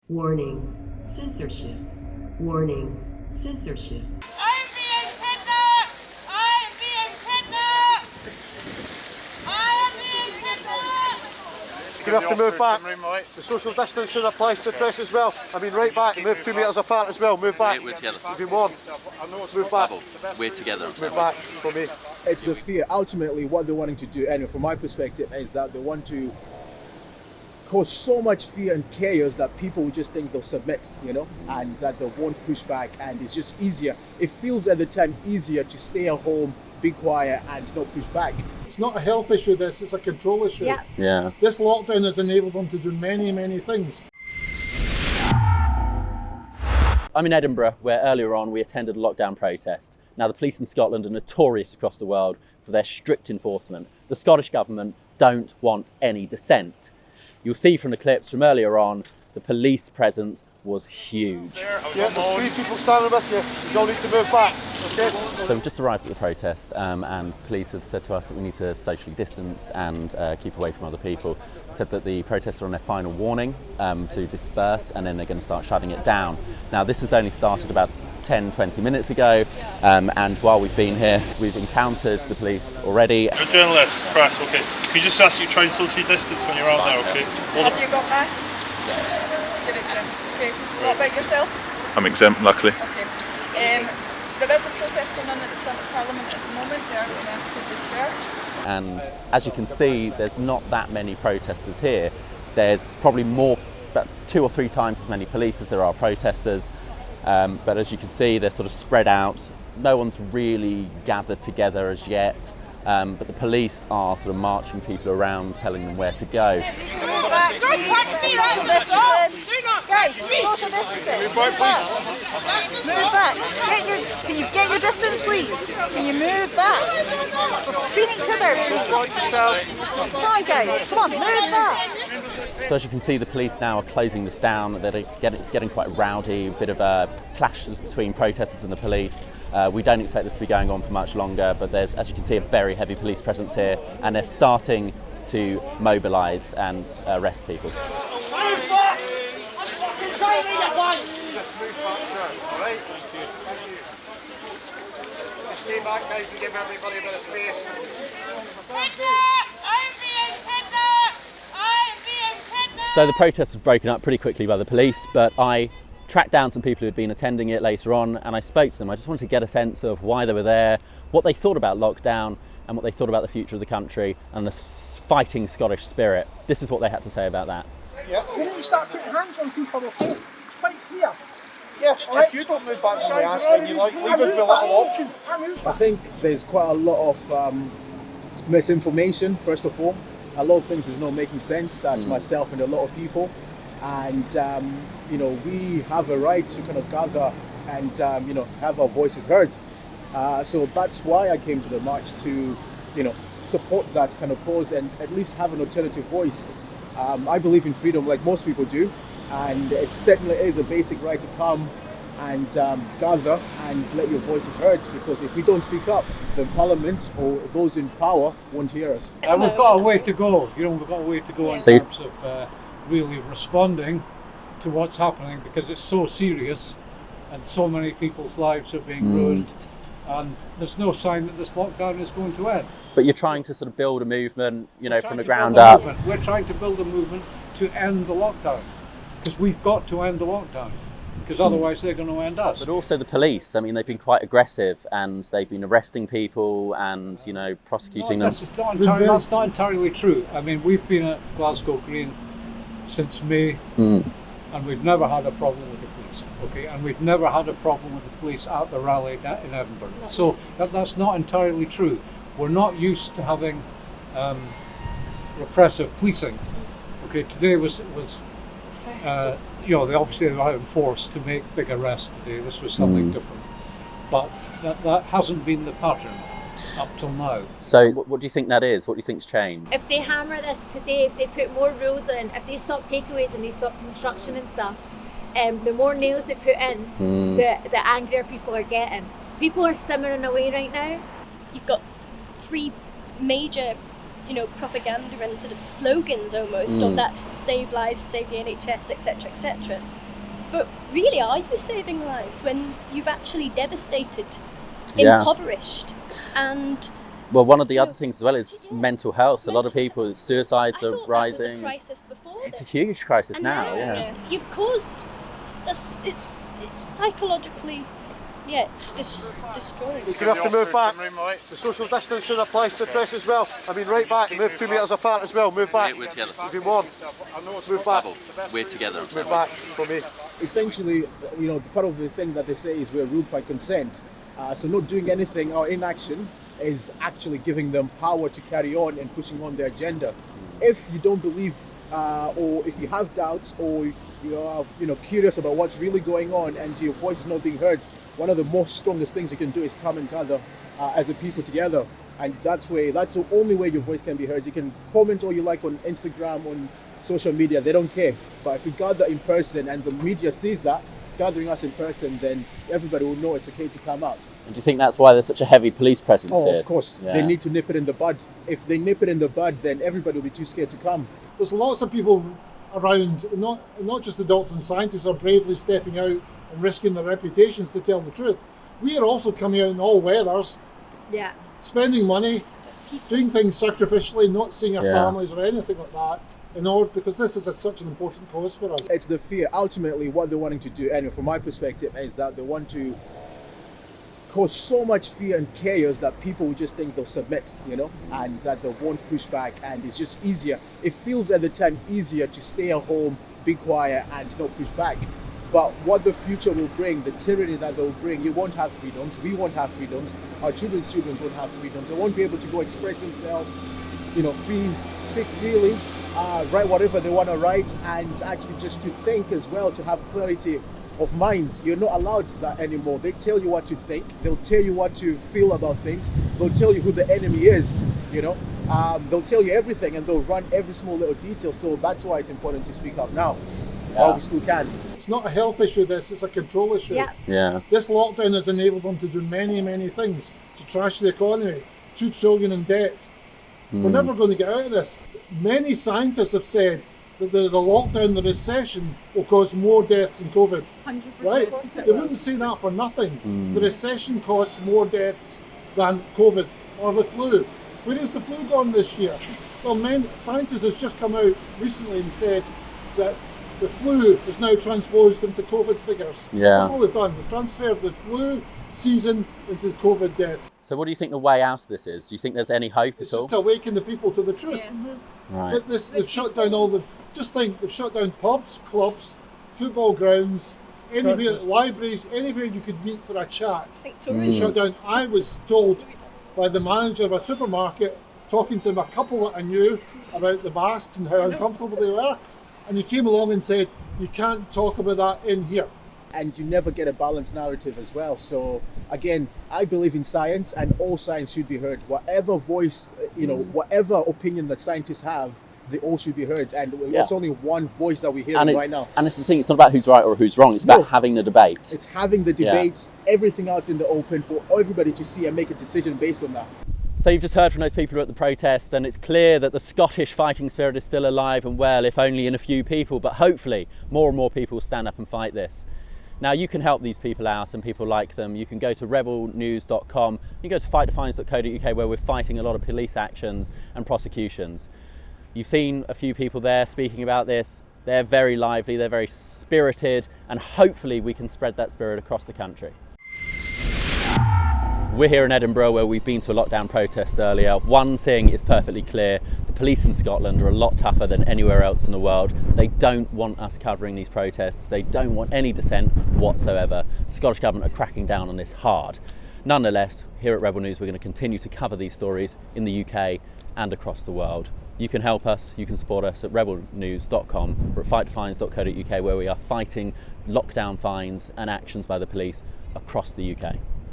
Warning, censorship. Warning, censorship. I'm being kidnapped! I'm being kidnapped! I am being kidnapped! You have to move back. The social distancing applies to the press as well. I mean, right back, move 2 metres apart as well, move back. We're together. You've been warned. Move back. We're together. Move back for me. It's the fear. Ultimately, what they're wanting to do, and from my perspective, is that they want to cause so much fear and chaos that people will just think they'll submit, and that they won't push back, and it's just easier. It feels at the time easier to stay at home, be quiet, and not push back. It's not a health issue, it's a control issue. Yeah. This lockdown has enabled them to do many, many things. I'm in Edinburgh, where earlier on we attended a lockdown protest. Now, the police in Scotland are notorious across the world for their strict enforcement. The Scottish government don't want any dissent. You'll see from the clips from earlier on, the police presence was huge. Yeah, there's 3 people standing with you. You all need to move back, okay? So we've just arrived at the protest and the police have said to us that we need to socially distance and keep away from other people. They said that the protests are on their final warning to disperse, and then they're going to start shutting it down. Now, this has only started about 10-20 minutes ago, and while we've been here, we've encountered the police already. You're journalists, press, okay. Can you just ask you to try and socially distance when you're out there, okay? Have you got masks? You're exempt. Okay. What about yourself? I'm exempt, luckily. Okay. There is a protest going on at the front of Parliament at the moment. They are being asked to disperse. And as you can see, there's not that many protesters here. There's probably more, about 2 or 3 times as many police as there are protesters. But as you can see, they're sort of spread out. No one's really gathered together as yet. But the police are sort of marching people around, telling them where to go. Don't touch me! Do not! Guys, social distancing. Move back. Move back. Can you get your distance, please? Can you move back? Between each other. Come on, guys. Come on, move back. So as you can see, the police now are closing this down. It's getting quite rowdy, a bit of clashes between protesters and the police. We don't expect this to be going on for much longer, but there's, as you can see, a very heavy police presence here, and they're starting to mobilise and arrest people. Just move back, sir. All right? Thank you. Just stay back, guys, and give everybody a bit of space. So the protest was broken up pretty quickly by the police, but I tracked down some people who had been attending it later on, and I spoke to them. I just wanted to get a sense of why they were there, what they thought about lockdown, and what they thought about the future of the country and the fighting Scottish spirit. This is what they had to say about that. Yeah. You need to start putting hands on people, okay? It's quite clear. Yeah, if you don't move back from the ass, then you leave us with a little option. I think there's quite a lot of misinformation, first of all. A lot of things is not making sense to myself and a lot of people. And, we have a right to kind of gather and, have our voices heard. So that's why I came to the march to, support that kind of cause and at least have an alternative voice. I believe in freedom like most people do, and it certainly is a basic right to come and gather and let your voices heard, because if we don't speak up, then Parliament or those in power won't hear us. We've got a way to go, we've got a way to go in terms of really responding to what's happening, because it's so serious and so many people's lives are being ruined, and there's no sign that this lockdown is going to end. But you're trying to sort of build a movement, from the ground up. We're trying to build a movement to end the lockdown, because we've got to end the lockdown, because otherwise they're going to end us. But also the police, they've been quite aggressive and they've been arresting people and, prosecuting them. That's not entirely true. We've been at Glasgow Green since May, and we've never had a problem with the police, okay? And we've never had a problem with the police at the rally in Edinburgh. So that's not entirely true. We're not used to having repressive policing. Okay, today was they obviously were enforced to make big arrests today. This was something different, but that hasn't been the pattern up till now. So what do you think that is? What do you think's changed? If they hammer this today, if they put more rules in, if they stop takeaways and they stop construction and stuff, the more nails they put in, the angrier people are getting. People are simmering away right now. You've got 3 major propaganda and sort of slogans almost of that save lives, save the NHS, etc., etc. But really, are you saving lives when you've actually devastated, impoverished, and... Well, one of the other things as well is mental health. A lot of people, suicides are rising. That was a crisis before It's a huge crisis and now, yeah. You've caused it's psychologically, it's destroying. You're going to have to move back. The social distancing applies to the press as well. I mean, right back, move 2 metres apart as well, move back. We're together. You've been warned. Move back. We're together. Move back for me. Essentially, part of the thing that they say is we're ruled by consent. So not doing anything or inaction is actually giving them power to carry on and pushing on their agenda. If you don't believe or if you have doubts or you are curious about what's really going on and your voice is not being heard, one of the most strongest things you can do is come and gather as a people together, and that's the only way your voice can be heard. You can comment all you like on Instagram, on social media, they don't care, but if you gather in person and the media sees that gathering us in person, then everybody will know it's okay to come out. And do you think that's why there's such a heavy police presence here? Of course. Yeah. They need to nip it in the bud. If they nip it in the bud, then everybody will be too scared to come. There's lots of people around, not just adults and scientists, are bravely stepping out and risking their reputations to tell the truth. We are also coming out in all weathers, spending money, doing things sacrificially, not seeing our families or anything like that, because this is such an important cause for us. It's the fear. Ultimately, what they're wanting to do, and from my perspective, is that they want to cause so much fear and chaos that people will just think they'll submit, and that they won't push back, and it's just easier. It feels at the time easier to stay at home, be quiet, and not push back. But what the future will bring, the tyranny that they'll bring, you won't have freedoms, we won't have freedoms, our children's won't have freedoms, they won't be able to go express themselves, speak freely, write whatever they want to write, and actually just to think as well, to have clarity of mind. You're not allowed that anymore. They tell you what to think, they'll tell you what to feel about things, they'll tell you who the enemy is, they'll tell you everything, and they'll run every small little detail. So that's why it's important to speak up now, while we still can. It's not a health issue, it's a control issue. This lockdown has enabled them to do many, many things, to trash the economy, 2 trillion in debt. We're never going to get out of this. Many scientists have said that the lockdown, the recession, will cause more deaths than COVID. 100%. Right? They wouldn't say that for nothing. The recession caused more deaths than COVID or the flu. Where has the flu gone this year? Well, scientists have just come out recently and said that the flu is now transposed into COVID figures. That's all they've done. They've transferred the flu season into COVID deaths. So what do you think the way out of this is? Do you think there's any hope It's at all? just to awaken the people to the truth. Right. They've shut down they've shut down pubs, clubs, football grounds, anywhere, libraries, anywhere you could meet for a chat. Shut down. I was told by the manager of a supermarket, talking to a couple that I knew about the masks and how uncomfortable they were, and he came along and said, you can't talk about that in here. And you never get a balanced narrative as well. So again, I believe in science, and all science should be heard. Whatever voice, whatever opinion that scientists have, they all should be heard. And it's only one voice that we hear right now. And it's the thing, it's not about who's right or who's wrong, it's about having the debate. It's having the debate, everything out in the open for everybody to see and make a decision based on that. So you've just heard from those people who are at the protest, and it's clear that the Scottish fighting spirit is still alive and well, if only in a few people, but hopefully more and more people will stand up and fight this. Now you can help these people out and people like them. You can go to rebelnews.com, you can go to fightdefiance.co.uk, where we're fighting a lot of police actions and prosecutions. You've seen a few people there speaking about this. They're very lively, they're very spirited, and hopefully we can spread that spirit across the country. We're here in Edinburgh, where we've been to a lockdown protest earlier. One thing is perfectly clear: the police in Scotland are a lot tougher than anywhere else in the world. They don't want us covering these protests. They don't want any dissent whatsoever. The Scottish Government are cracking down on this hard. Nonetheless, here at Rebel News, we're going to continue to cover these stories in the UK and across the world. You can help us, you can support us at rebelnews.com or at fightdefiance.co.uk, where we are fighting lockdown fines and actions by the police across the UK.